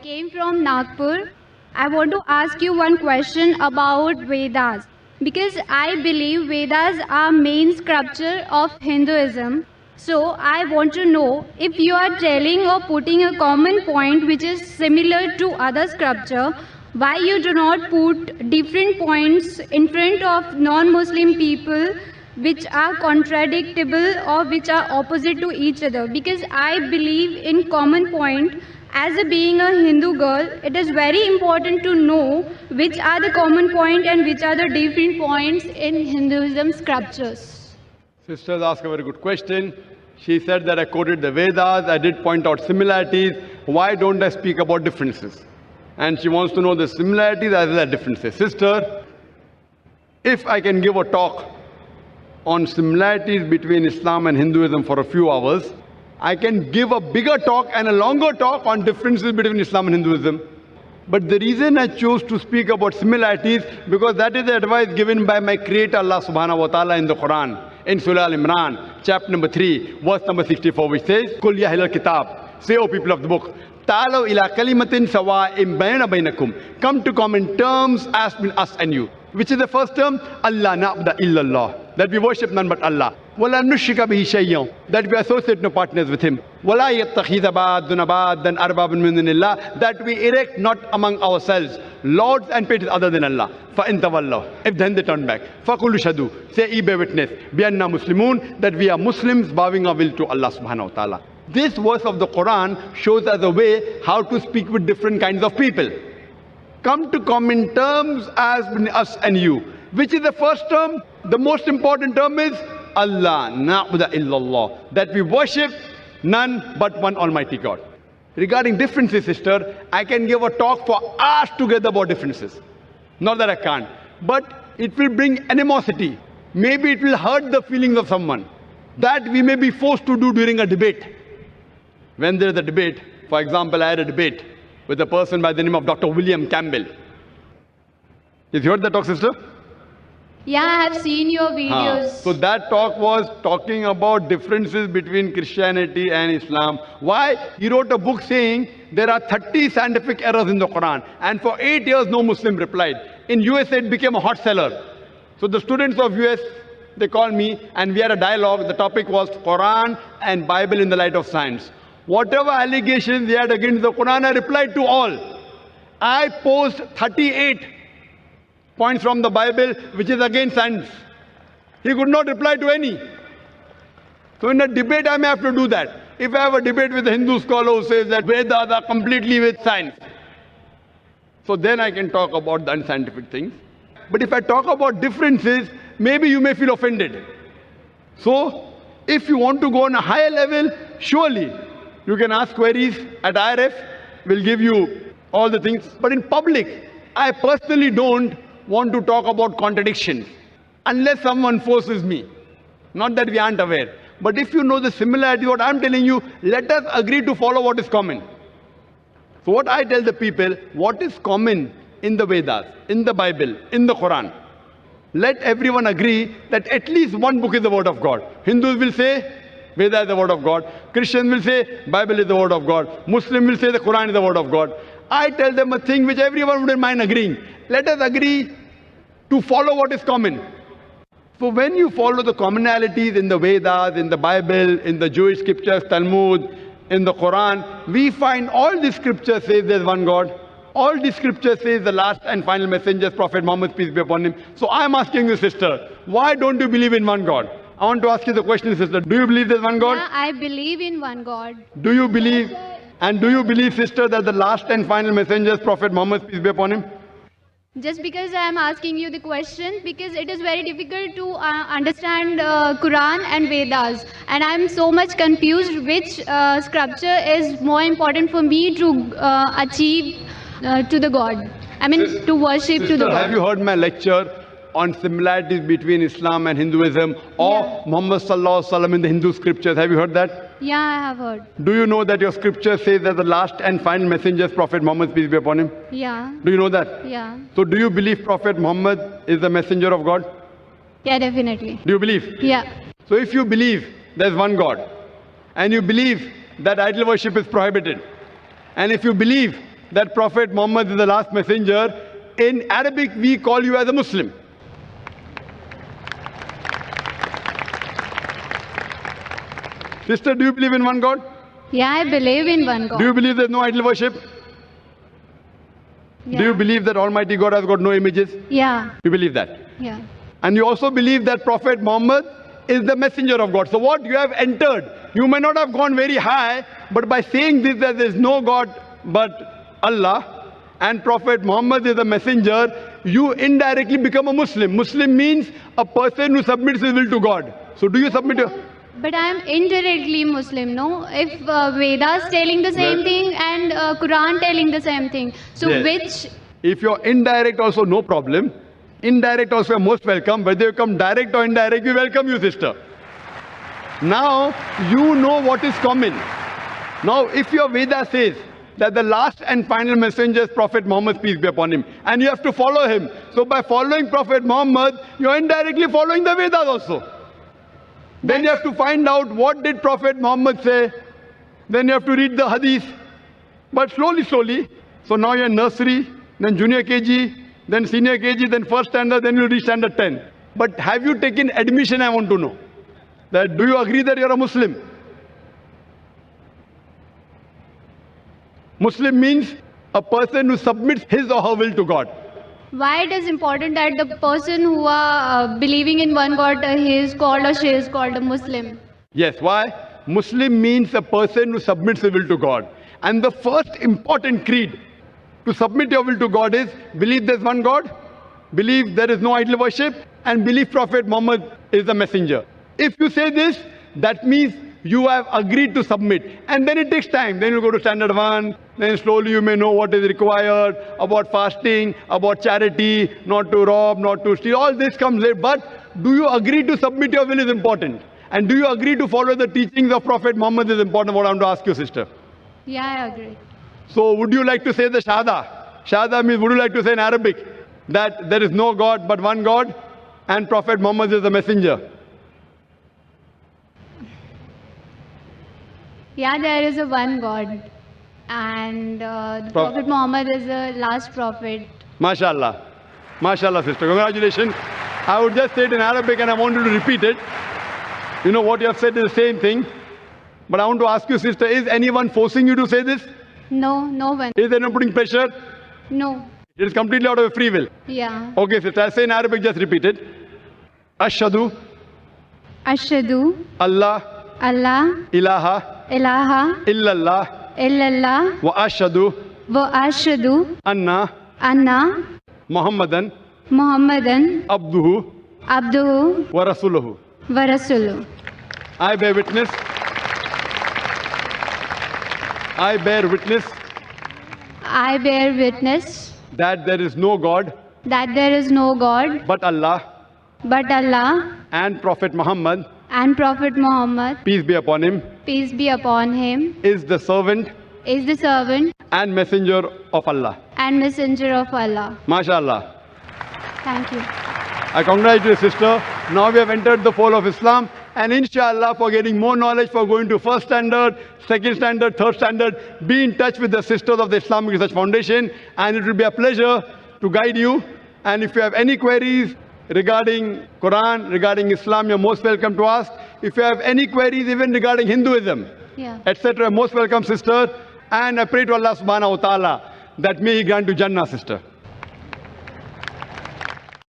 came from Nagpur. I want to ask you one question about Vedas because I believe Vedas are main scripture of Hinduism. So I want to know if you are telling or putting a common point which is similar to other scripture, why you do not put different points in front of non-Muslim people which are contradictable or which are opposite to each other, because I believe in common point. As a being a Hindu girl, it is very important to know which are the common point and which are the different points in Hinduism scriptures. Sisters ask a very good question. She said that I quoted the Vedas, I did point out similarities. Why don't I speak about differences? And she wants to know the similarities as well as differences. Sister, if I can give a talk on similarities between Islam and Hinduism for a few hours, I can give a bigger talk and a longer talk on differences between Islam and Hinduism. But the reason I chose to speak about similarities, because that is the advice given by my Creator Allah subhanahu wa ta'ala in the Quran, in Surah Al-Imran, chapter number 3, verse number 64, which says, Kul ya ahlal kitab, say, O people of the book, ta'alaw ila kalimatin sawa'im bayna baynakum, come to common terms as between us and you. Which is the first term? Allah na'budu illallah, that we worship none but Allah. وَلَا نُشْرِكَ بِهِ شَيْئًا, that we associate no partners with Him. وَلَا يَتَّخِذَ بَعْضُنَا بَعْضًا أَرْبَابًا مِنْ دُونِ اللَّهِ, that we erect not among ourselves lords and patrons other than Allah. فَإِن تَوَلَّوْا, if then they turn back. فَقُولُوا شَهِدُوا, say ye bear witness, بِأَنَّا مُسْلِمُونَ, that we are Muslims bowing our will to Allah subhanahu wa ta'ala. This verse of the Quran shows us a way how to speak with different kinds of people. Come to common terms as between us and you. Which is the first term? The most important term is Allah na'budu illallah, that we worship none but one Almighty God. Regarding differences, sister, I can give a talk for hours together about differences. Not that I can't, but it will bring animosity. Maybe it will hurt the feelings of someone. That we may be forced to do during a debate. When there is a debate, for example, I had a debate with a person by the name of Dr. William Campbell. Have you heard that talk, sister? Yeah, I have seen your videos. So that talk was talking about differences between Christianity and Islam. Why? He wrote a book saying there are 30 scientific errors in the Quran. And for 8 years, no Muslim replied. In USA, it became a hot seller. So the students of US, they called me and we had a dialogue. The topic was Quran and Bible in the light of science. Whatever allegations they had against the Quran, I replied to all. I posed 38 points from the Bible which is against science. He could not reply to any. So in a debate I may have to do that. If I have a debate with a Hindu scholar who says that Vedas are completely with science, so then I can talk about the unscientific things. But if I talk about differences, maybe you may feel offended. So if you want to go on a higher level, surely you can ask queries at IRF. We'll give you all the things. But in public, I personally don't want to talk about contradictions unless someone forces me. Not that we aren't aware. But if you know the similarity, what I'm telling you, let us agree to follow what is common. So what I tell the people, what is common in the Vedas, in the Bible, in the Quran? Let everyone agree that at least one book is the word of God. Hindus will say, Veda is the word of God. Christians will say, Bible is the word of God. Muslim will say the Quran is the word of God. I tell them a thing which everyone wouldn't mind agreeing. Let us agree to follow what is common. So when you follow the commonalities in the Vedas, in the Bible, in the Jewish scriptures, Talmud, in the Quran, we find all the scriptures says there's one God. All the scriptures says the last and final messenger is Prophet Muhammad, peace be upon him. So I'm asking you, sister, why don't you believe in one God? I want to ask you the question, sister. Do you believe there's one God? Yeah, I believe in one God. Do you believe, and do you believe, sister, that the last and final messenger is Prophet Muhammad, peace be upon him? Just because I am asking you the question, because it is very difficult to understand Quran and Vedas, and I am so much confused which scripture is more important for me to achieve to the God. I mean, to worship sister, to the God. Have you heard my lecture on similarities between Islam and Hinduism, or Muhammad Sallallahu Alaihi Wasallam in the Hindu scriptures? Have you heard that? Yeah, I have heard. Do you know that your scripture says that the last and final messenger is Prophet Muhammad, peace be upon him? Yeah. Do you know that? Yeah. So do you believe Prophet Muhammad is the messenger of God? Yeah, definitely. Do you believe? Yeah. So if you believe there's one God, and you believe that idol worship is prohibited, and if you believe that Prophet Muhammad is the last messenger, in Arabic we call you as a Muslim. Sister, do you believe in one God? Yeah, I believe in one God. Do you believe there's no idol worship? Yeah. Do you believe that Almighty God has got no images? Yeah, You believe that? yeah. And you also believe that Prophet Muhammad is the messenger of God. So what you have entered, you may not have gone very high, but by saying this, that there is no God but Allah and Prophet Muhammad is the messenger, you indirectly become a Muslim. Muslim means a person who submits his will to God. So do you submit your... But I am indirectly Muslim, no? If Vedas telling the same Well- thing and Quran telling the same thing, so Yes. which? If you're indirect also, no problem. Indirect also, you're most welcome. Whether you come direct or indirect, we welcome you, sister. Now, you know what is common. Now, if your Veda says that the last and final messenger is Prophet Muhammad, peace be upon him, and you have to follow him. So by following Prophet Muhammad, you're indirectly following the Vedas also. Then you have to find out what did Prophet Muhammad say. Then you have to read the hadith. But slowly, slowly. So now you're in nursery, then junior KG, then senior KG, then first standard, then you reach standard 10. But have you taken admission, I want to know. That do you agree that you're a Muslim? Muslim means a person who submits his or her will to God. Why it is important that the person who are believing in one God, he is called or she is called a Muslim? Yes, why? Muslim means a person who submits his will to God. And the first important creed to submit your will to God is believe there's one God, believe there is no idol worship, and believe Prophet Muhammad is the messenger. If you say this, that means you have agreed to submit. And then it takes time. Then you go to standard 1, then slowly you may know what is required about fasting, about charity, not to rob, not to steal. All this comes later. But do you agree to submit your will is important. And do you agree to follow the teachings of Prophet Muhammad is important. What I want to ask you, sister. Yeah, I agree. So would you like to say the Shahada? Shahada means would you like to say in Arabic that there is no God but one God and Prophet Muhammad is the messenger? Yeah, there is a one God. And the Prophet Muhammad is the last prophet. MashaAllah. MashaAllah, sister. Congratulations. I would just say it in Arabic and I want you to repeat it. You know what you have said is the same thing. But I want to ask you, sister, is anyone forcing you to say this? No, no one. Is anyone putting pressure? No. It is completely out of your free will. Yeah. Okay, sister. I'll say in Arabic, just repeat it. Ashhadu Ashhadu Allah Allah ilaha ilaha illallah illallah wa ashhadu wa ashhadu anna anna Muhammadan Muhammadan abduhu abduhu wa rasuluhu. wa rasuluhu. I bear witness. I bear witness I bear witness that there is no God that there is no God but Allah but Allah and Prophet Muhammad, and Prophet Muhammad, peace be upon him, peace be upon him, is the servant is the servant and messenger of Allah. and messenger of Allah. MashaAllah. Thank you. I congratulate you, sister. Now we have entered the fold of Islam. And inshallah, for getting more knowledge, for going to first standard, second standard, third standard, be in touch with the sisters of the Islamic Research Foundation. And it will be a pleasure to guide you. And if you have any queries regarding Quran, regarding Islam, you're most welcome to ask. If you have any queries even regarding Hinduism, Yeah. etc., most welcome, sister. And I pray to Allah subhanahu wa ta'ala that may He grant you Jannah, sister.